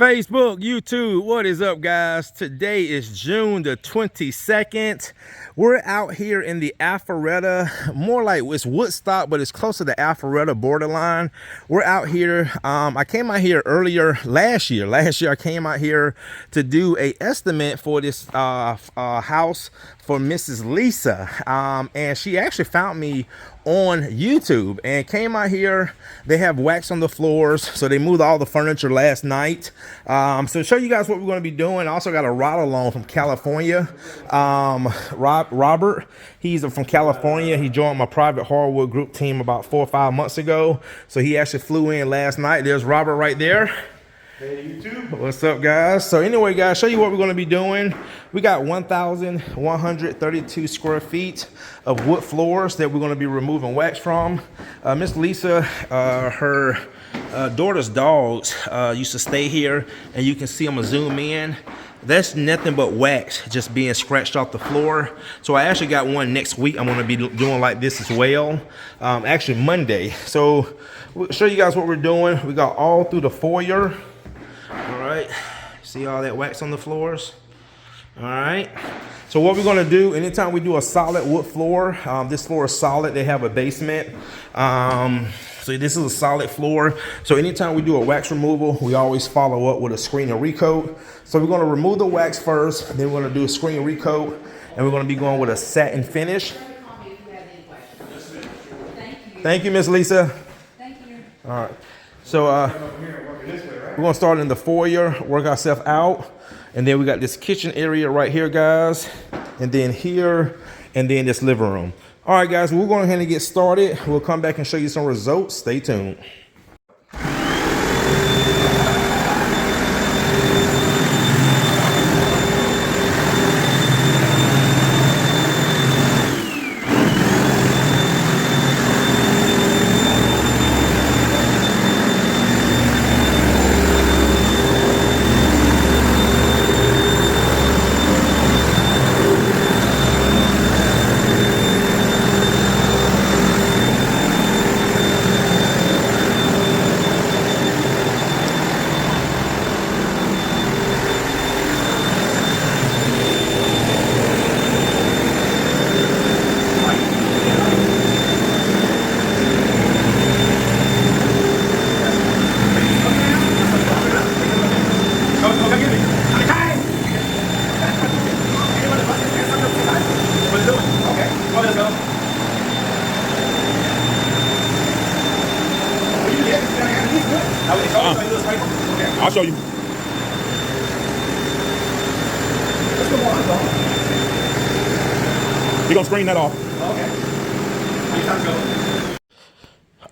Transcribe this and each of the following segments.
Facebook, YouTube, what is up, guys? Today is June the 22nd. We're out here in the Alpharetta, more like it's Woodstock, but it's close to the Alpharetta borderline. We're out here. I came out here earlier last year. I came out here to do a estimate for this house for Mrs. Lisa, and she actually found me on YouTube and came out here. They have wax on the floors, so they moved all the furniture last night. So to show you guys what we're going to be doing, I also got a ride along from California. Robert, he's from California. He joined my private Hardwood group team about 4 or 5 months ago, so he actually flew in last night. There's Robert right there. Hey YouTube. What's up, guys? So anyway, guys, show you what we're going to be doing. We got 1,132 square feet of wood floors that we're going to be removing wax from. Miss Lisa, her daughter's dogs used to stay here, and you can see them zoom in. That's nothing but wax just being scratched off the floor. So I actually got one next week. I'm going to be doing like this as well. Actually Monday. So we'll show you guys what we're doing. We got all through the foyer. All right, see all that wax on the floors? All right, so what we're gonna do, anytime we do a solid wood floor, this floor is solid, they have a basement. So this is a solid floor. So anytime we do a wax removal, we always follow up with a screen and recoat. So we're gonna remove the wax first, then we're gonna do a screen and recoat, and we're gonna be going with a satin finish. Thank you, Miss Lisa. Thank you. All right, so we're gonna start in the foyer, work ourselves out, and then we got this kitchen area right here, guys, and then here, and then this living room. All right, guys, we're going ahead and get started. We'll come back and show you some results. Stay tuned. I'll show you. You're gonna screen that off.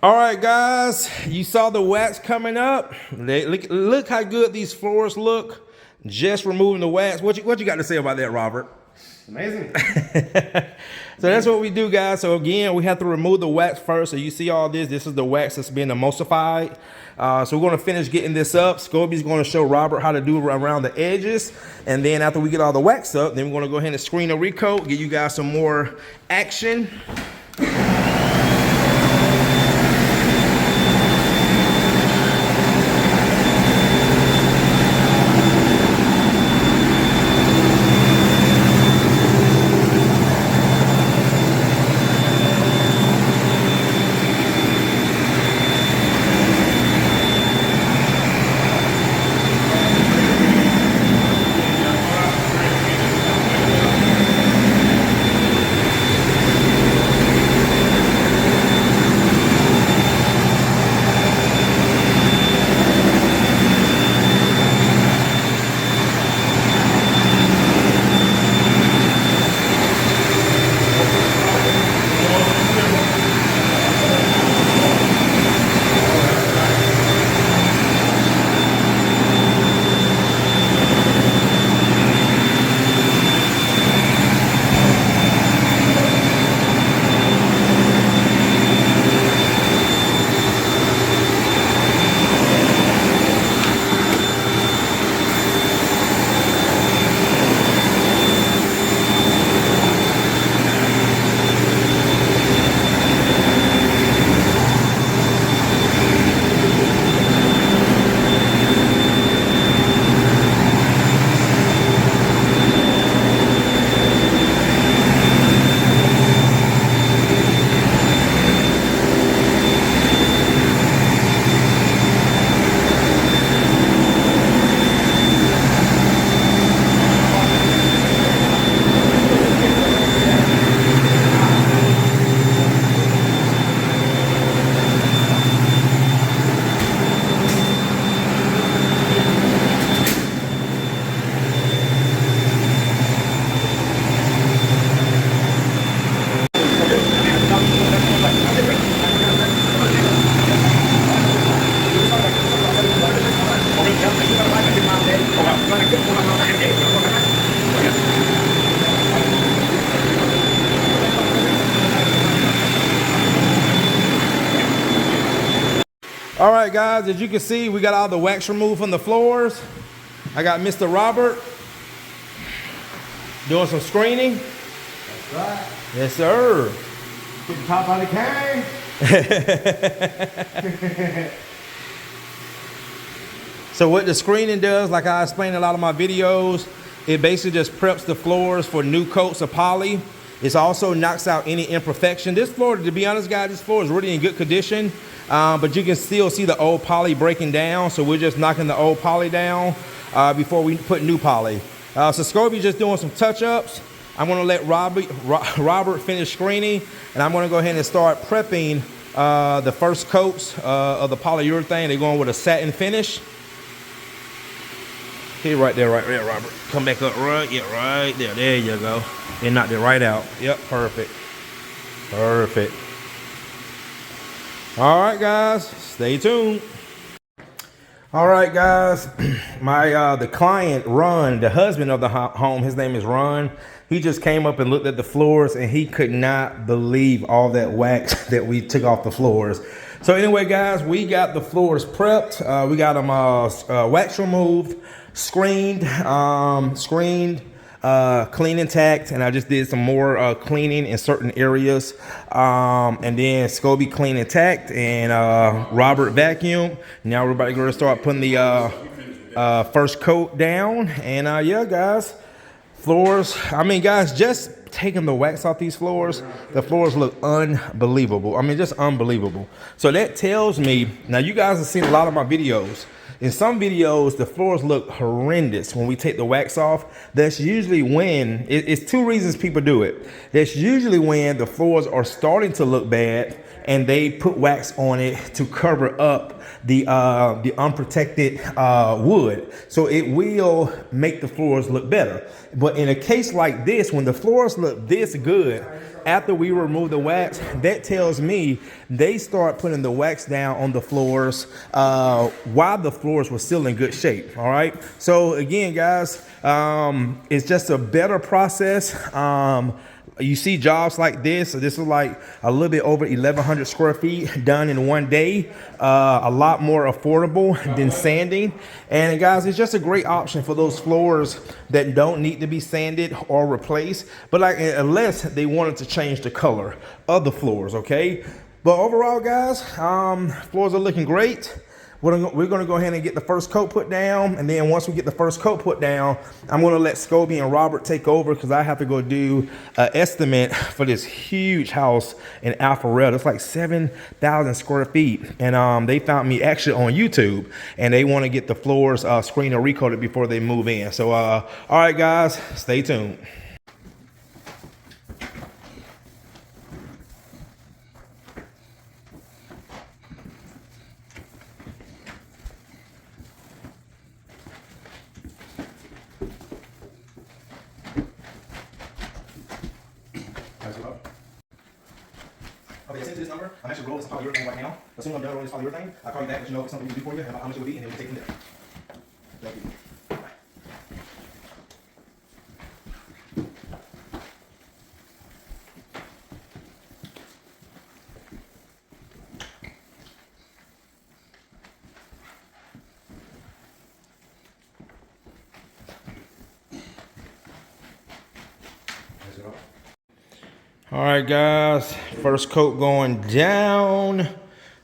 All right, guys, you saw the wax coming up. Look how good these floors look. Just removing the wax. What you got to say about that, Robert? Amazing. So that's what we do, guys. So again, we have to remove the wax first. So you see all this. This is the wax that's being emulsified. So we're going to finish getting this up. Scobie's going to show Robert how to do it around the edges. And then after we get all the wax up, then we're going to go ahead and screen and recoat, give you guys some more action. All right, guys, as you can see, we got all the wax removed from the floors. I got Mr. Robert doing some screening. That's right. Yes, sir. Get the top out of the can. So what the screening does, like I explained in a lot of my videos, it basically just preps the floors for new coats of poly. It also knocks out any imperfection. This floor, to be honest, guys, this floor is really in good condition, but you can still see the old poly breaking down. So we're just knocking the old poly down before we put new poly. So Scobie's just doing some touch-ups. I'm gonna let Robert finish screening, and I'm gonna go ahead and start prepping the first coats of the polyurethane. They're going with a satin finish. Okay, right there, Robert. Come back up, right, yeah, right there. There you go. And knocked it right out. Yep, perfect. Perfect. All right, guys, stay tuned. All right, guys, the client, Ron, the husband of the home, his name is Ron. He just came up and looked at the floors, and he could not believe all that wax that we took off the floors. So anyway, guys, we got the floors prepped. We got them wax removed, screened, clean and tacked, and I just did some more cleaning in certain areas, and then Scobie clean and tacked, and Robert vacuumed. Now everybody gonna start putting the first coat down, and yeah, guys, floors, I mean, guys, just taking the wax off these floors, the floors look unbelievable. I mean, just unbelievable. So that tells me, now you guys have seen a lot of my videos. In some videos, the floors look horrendous when we take the wax off. That's usually when, it's two reasons people do it. That's usually when the floors are starting to look bad and they put wax on it to cover up the unprotected wood. So it will make the floors look better. But in a case like this, when the floors look this good, after we remove the wax, that tells me they start putting the wax down on the floors while the floors were still in good shape. All right. So again, guys, it's just a better process. You see jobs like this. So this is like a little bit over 1,100 square feet done in one day. A lot more affordable than sanding. And guys, it's just a great option for those floors that don't need to be sanded or replaced, but like unless they wanted to change the color of the floors. Okay. But overall, guys, floors are looking great. We're going to go ahead and get the first coat put down. And then once we get the first coat put down, I'm going to let Scobie and Robert take over because I have to go do an estimate for this huge house in Alpharetta. It's like 7,000 square feet. And they found me actually on YouTube. And they want to get the floors screened or recoated before they move in. So, all right, guys, stay tuned. Okay, send to this number. I'm actually rolling some polyurethane right now. As soon as I'm done rolling this polyurethane, I'll call you back, let you know if it's something we can do for you, and how much it would be, and then we'll take it from there. Thank you. Bye. All right, guys, first coat going down.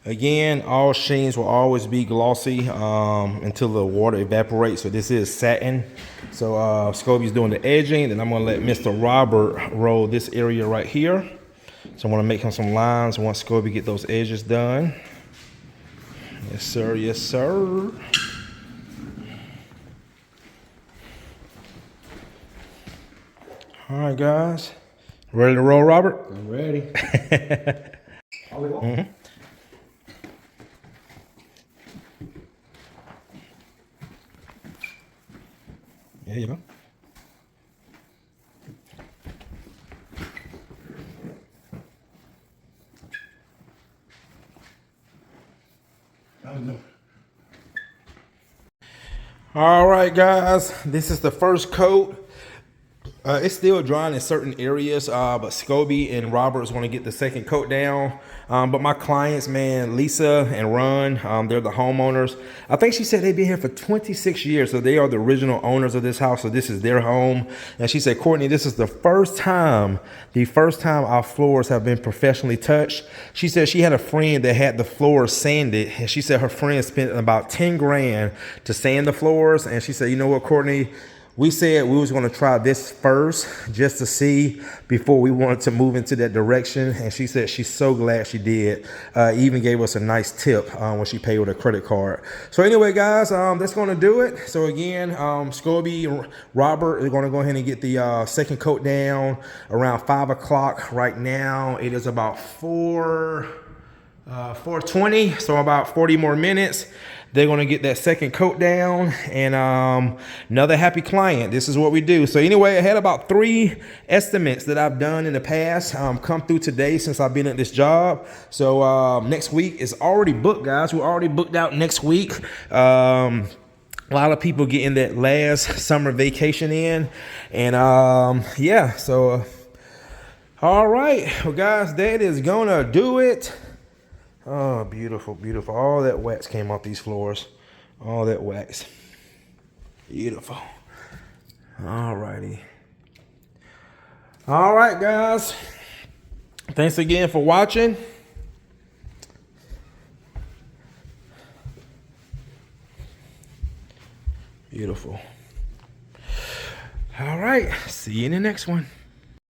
Again, all sheens will always be glossy until the water evaporates. So this is satin. So Scobie's doing the edging. Then I'm gonna let Mr. Robert roll this area right here. So I'm gonna make him some lines once Scobie get those edges done. Yes, sir, yes, sir. All right, guys. Ready to roll, Robert? I'm ready. Mm-hmm. There you go. All right, guys, this is the first coat It's still drying in certain areas, but Scobie and Robert is going to get the second coat down. But my clients, man, Lisa and Ron, they're the homeowners. I think she said they've been here for 26 years, so they are the original owners of this house. So this is their home. And she said, Courtney, this is the first time our floors have been professionally touched. She said she had a friend that had the floors sanded, and she said her friend spent about 10 grand to sand the floors. And she said, you know what, Courtney? We said we was going to try this first just to see before we wanted to move into that direction. And she said she's so glad she did. Even gave us a nice tip when she paid with a credit card. So anyway, guys, that's going to do it. So again, Scobie and Robert are going to go ahead and get the second coat down around 5 o'clock right now. It is about 4:20, so about 40 more minutes. They're going to get that second coat down, and another happy client. This is what we do. So anyway, I had about 3 estimates that I've done in the past come through today since I've been at this job. So next week is already booked, guys. We're already booked out next week. A lot of people getting that last summer vacation in, and yeah, so all right, well, guys, that is gonna do it. Oh, beautiful, beautiful. All that wax came off these floors. All that wax. Beautiful. All righty. All right, guys. Thanks again for watching. Beautiful. All right. See you in the next one.